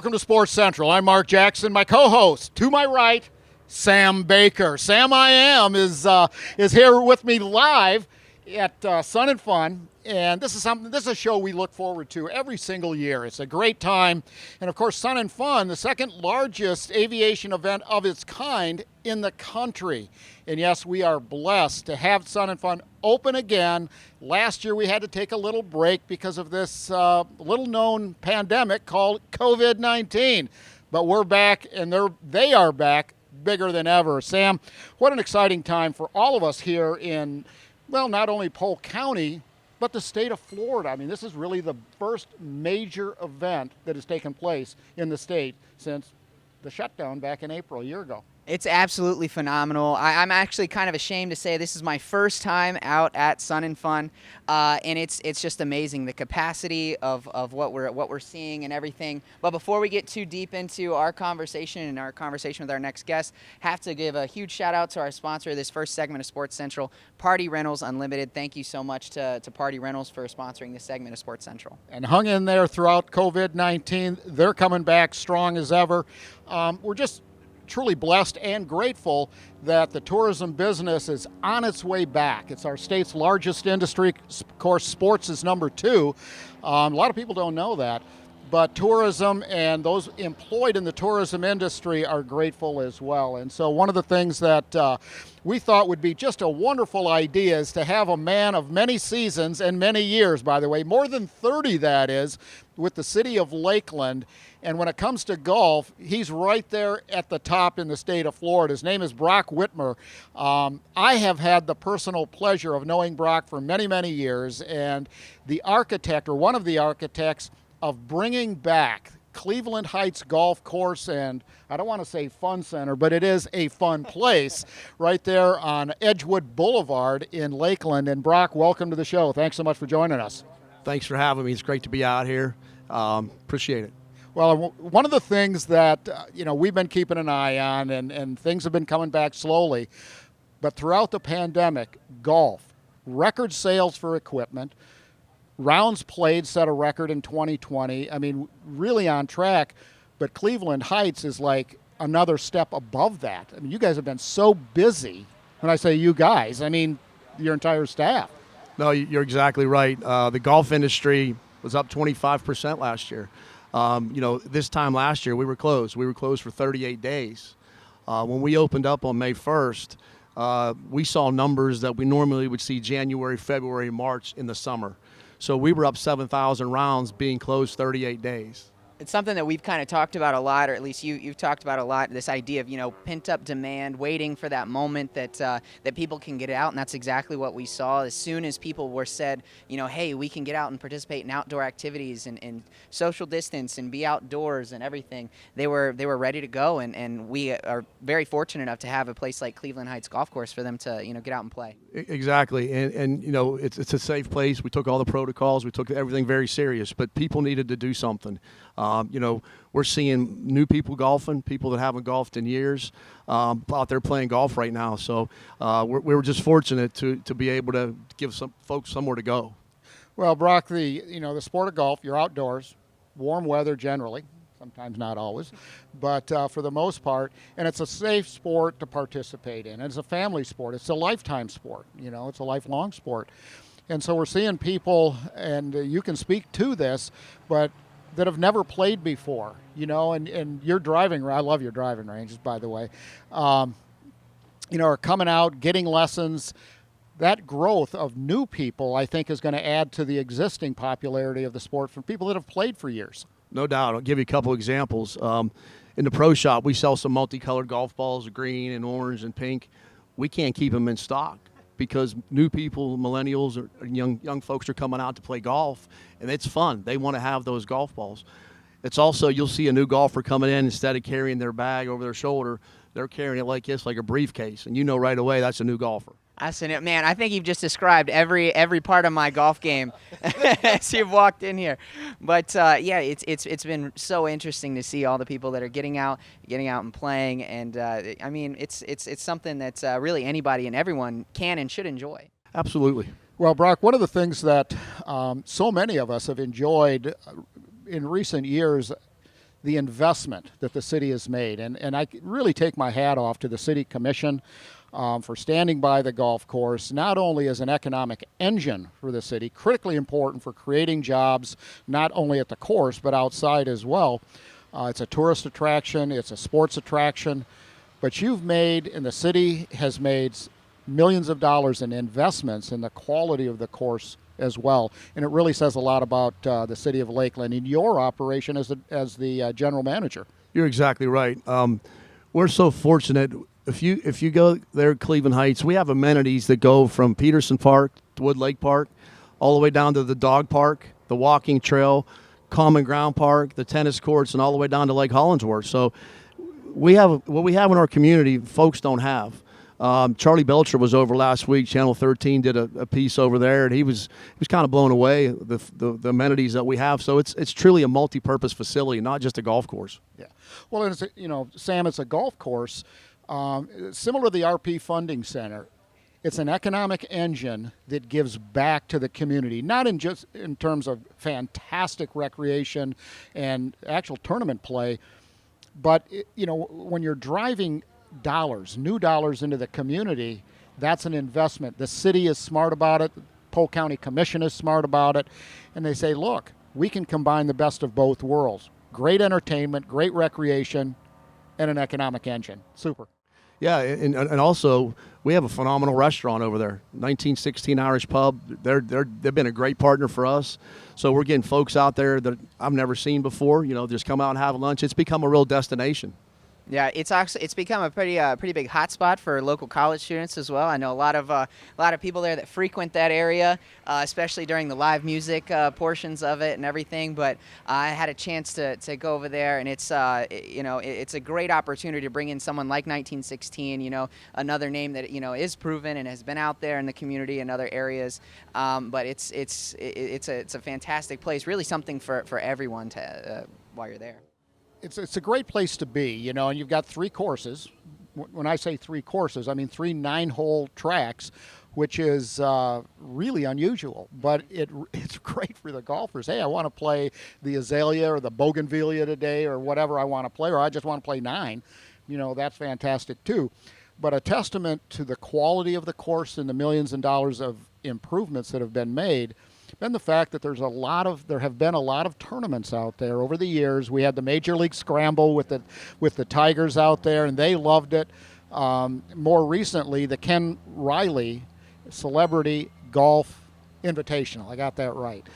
welcome to Sports Central. I'm Mark Jackson. My co-host, to my right, Sam Baker. Sam I Am is here with me live at Sun and Fun, and this is a show we look forward to every single year. It's a great time, and of course, Sun and Fun, the second largest aviation event of its kind in the country. And yes, we are blessed to have Sun and Fun open again. Last year we had to take a little break because of this little-known pandemic called COVID-19. But we're back, and they are back bigger than ever. Sam, what an exciting time for all of us here in, well, not only Polk County, but the state of Florida. I mean, this is really the first major event that has taken place in the state since the shutdown back in April a year ago. It's absolutely phenomenal. I'm actually kind of ashamed to say this is my first time out at Sun and Fun, and it's just amazing, the capacity of what we're seeing and everything. But before we get too deep into our conversation and our conversation with our next guest, have to give a huge shout out to our sponsor of this first segment of Sports Central, Party Rentals Unlimited. Thank you so much to Party Rentals for sponsoring this segment of Sports Central. And hung in there throughout COVID-19. They're coming back strong as ever. We're just truly blessed and grateful that the tourism business is on its way back. It's our state's largest industry. Of course, sports is number two. A lot of people don't know that, but tourism and those employed in the tourism industry are grateful as well. And so one of the things that we thought would be just a wonderful idea is to have a man of many seasons and many years, by the way, more than 30 that is, with the city of Lakeland. And when it comes to golf, he's right there at the top in the state of Florida. His name is Brock Witmyer. I have had the personal pleasure of knowing Brock for many, many years, and the architect, or one of the architects, of bringing back Cleveland Heights Golf Course, and I don't want to say fun center, but it is a fun place right there on Edgewood Boulevard in Lakeland. And Brock, welcome to the show. Thanks so much for joining us. Thanks for having me. It's great to be out here. Appreciate it. Well, one of the things that we've been keeping an eye on, and things have been coming back slowly, but throughout the pandemic, golf, record sales for equipment, rounds played set a record in 2020. I mean, really on track, but Cleveland Heights is like another step above that. I mean, you guys have been so busy. When I say you guys, I mean your entire staff. No, you're exactly right. The golf industry was up 25% last year. This time last year we were closed. We were closed for 38 days. When we opened up on May 1st, we saw numbers that we normally would see January, February, March in the summer. So we were up 7,000 rounds being closed 38 days. It's something that we've kind of talked about a lot, or at least you've talked about a lot, this idea of, pent-up demand, waiting for that moment that people can get out, and that's exactly what we saw. As soon as people were said, hey, we can get out and participate in outdoor activities and social distance and be outdoors and everything, they were ready to go, and we are very fortunate enough to have a place like Cleveland Heights Golf Course for them to, get out and play. Exactly, and it's a safe place. We took all the protocols. We took everything very serious, but people needed to do something. We're seeing new people golfing, people that haven't golfed in years, out there playing golf right now. So we were just fortunate to be able to give some folks somewhere to go. Well, Brock, the sport of golf, you're outdoors, warm weather generally, sometimes not always, but for the most part, and it's a safe sport to participate in. It's a family sport. It's a lifetime sport. It's a lifelong sport. And so we're seeing people, and you can speak to this, but that have never played before, and your driving, I love your driving ranges, by the way, are coming out, getting lessons. That growth of new people, I think, is going to add to the existing popularity of the sport for people that have played for years. No doubt. I'll give you a couple examples. In the pro shop, we sell some multicolored golf balls, green and orange and pink. We can't keep them in stock because new people, millennials, or young folks are coming out to play golf, and it's fun. They want to have those golf balls. It's also, you'll see a new golfer coming in, instead of carrying their bag over their shoulder, they're carrying it like this, like a briefcase, and right away that's a new golfer. Man, I think you've just described every part of my golf game as you've walked in here. But it's been so interesting to see all the people that are getting out and playing, and it's something that really anybody and everyone can and should enjoy. Absolutely. Well, Brock, one of the things that so many of us have enjoyed in recent years the investment that the city has made. And I really take my hat off to the city commission for standing by the golf course, not only as an economic engine for the city, critically important for creating jobs, not only at the course, but outside as well. It's a tourist attraction, it's a sports attraction, but you've made, and the city has made, millions of dollars in investments in the quality of the course as well. And it really says a lot about the city of Lakeland and your operation as the general manager. You're exactly right. We're so fortunate. If you go there at Cleveland Heights, we have amenities that go from Peterson Park to Wood Lake Park, all the way down to the dog park, the walking trail, Common Ground Park, the tennis courts, and all the way down to Lake Hollingsworth. So we have what we have in our community, folks don't have. Charlie Belcher was over last week. Channel 13 did a piece over there, and he was kind of blown away the amenities that we have. So it's truly a multi-purpose facility, not just a golf course. Yeah, well, and Sam, it's a golf course similar to the RP Funding Center. It's an economic engine that gives back to the community, not just in terms of fantastic recreation and actual tournament play, but when you're driving new dollars into the community, that's an investment. The city is smart about it. The Polk County Commission is smart about it. And they say, look, we can combine the best of both worlds. Great entertainment, great recreation, and an economic engine. Super. Yeah, and also we have a phenomenal restaurant over there, 1916 Irish Pub. They've been a great partner for us. So we're getting folks out there that I've never seen before. Just come out and have lunch. It's become a real destination. Yeah, it's become a pretty big hotspot for local college students as well. I know a lot of people there that frequent that area, especially during the live music portions of it and everything. But I had a chance to go over there, and it's it's a great opportunity to bring in someone like 1916. Another name that is proven and has been out there in the community in other areas. But it's a fantastic place, really something for everyone to while you're there. It's a great place to be, and you've got 3 courses. When I say 3 courses, I mean 3 9-hole tracks, which is really unusual. But it's great for the golfers. Hey, I want to play the Azalea or the Bougainvillea today or whatever I want to play, or I just want to play 9. That's fantastic too. But a testament to the quality of the course and the millions of dollars of improvements that have been made. Been the fact that there have been a lot of tournaments out there over the years. We had the Major League Scramble with the Tigers out there, and they loved it. More recently, the Ken Riley Celebrity Golf Invitational. I got that right.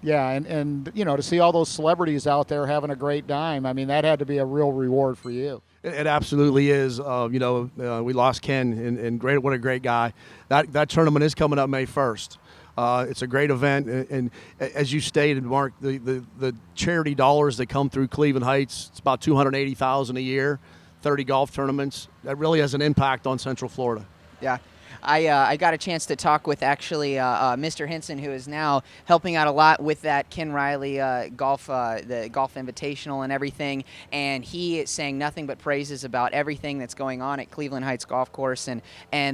Yeah, and to see all those celebrities out there having a great time, I mean, that had to be a real reward for you. It absolutely is. We lost Ken, and what a great guy. That tournament is coming up May 1st. It's a great event, and as you stated, Mark, the charity dollars that come through Cleveland Heights, it's about $280,000 a year, 30 golf tournaments. That really has an impact on Central Florida. Yeah. I got a chance to talk with actually Mr. Hinson, who is now helping out a lot with that Ken Riley golf, the golf invitational and everything. And he is saying nothing but praises about everything that's going on at Cleveland Heights Golf Course and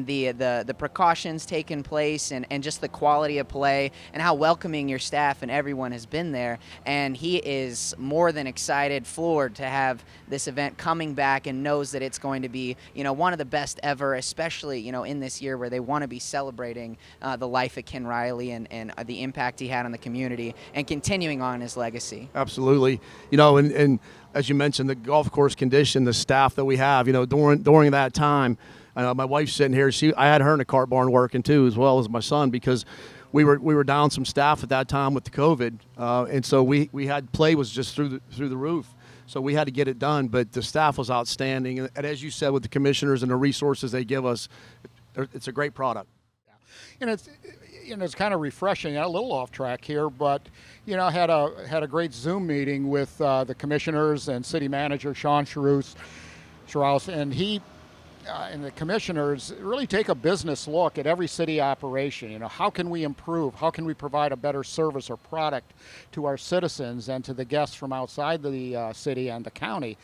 the precautions taking place and just the quality of play and how welcoming your staff and everyone has been there. And he is more than excited, floored to have this event coming back and knows that it's going to be, one of the best ever, especially, in this year where they want to be celebrating the life of Ken Riley and the impact he had on the community and continuing on his legacy. Absolutely. And as you mentioned, the golf course condition, the staff that we have, during that time, my wife's sitting here. I had her in the cart barn working too, as well as my son, because we were down some staff at that time with the COVID, and so we had play was just through the roof. So we had to get it done, but the staff was outstanding. And as you said, with the commissioners and the resources they give us, it's a great product. And it's kind of refreshing. A little off track here, but I had a great Zoom meeting with the commissioners and city manager Sean Strauss, and he and the commissioners really take a business look at every city operation. How can we improve? How can we provide a better service or product to our citizens and to the guests from outside the city and the county?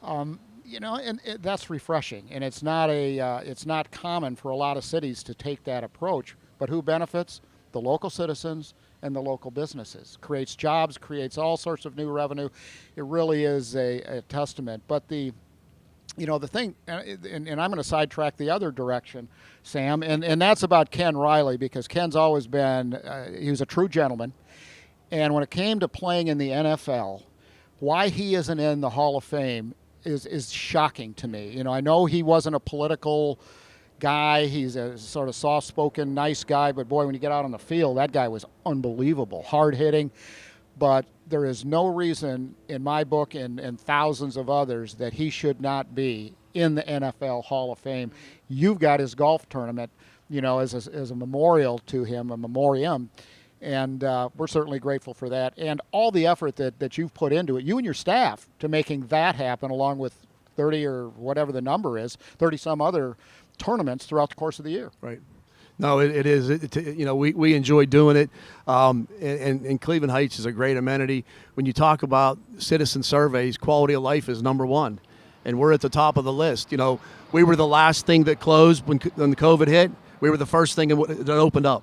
That's refreshing, and it's not common for a lot of cities to take that approach. But who benefits? the local citizens and the local businesses. Creates jobs, creates all sorts of new revenue. It really is a testament. But the thing, and I'm going to sidetrack the other direction, Sam, and that's about Ken Riley, because Ken's always been, he was a true gentleman. And when it came to playing in the NFL, why he isn't in the Hall of Fame is shocking to me. I know he wasn't a political guy. He's a sort of soft-spoken, nice guy, but boy, when you get out on the field, that guy was unbelievable, hard-hitting. But there is no reason in my book and thousands of others that he should not be in the NFL Hall of Fame. You've got his golf tournament, as a memorial to him, a memoriam. And we're certainly grateful for that. And all the effort that you've put into it, you and your staff, to making that happen, along with 30 or whatever the number is, 30 some other tournaments throughout the course of the year. Right. No, it is. We enjoy doing it. And Cleveland Heights is a great amenity. When you talk about citizen surveys, quality of life is number one. And we're at the top of the list. We were the last thing that closed when the COVID hit. We were the first thing that opened up.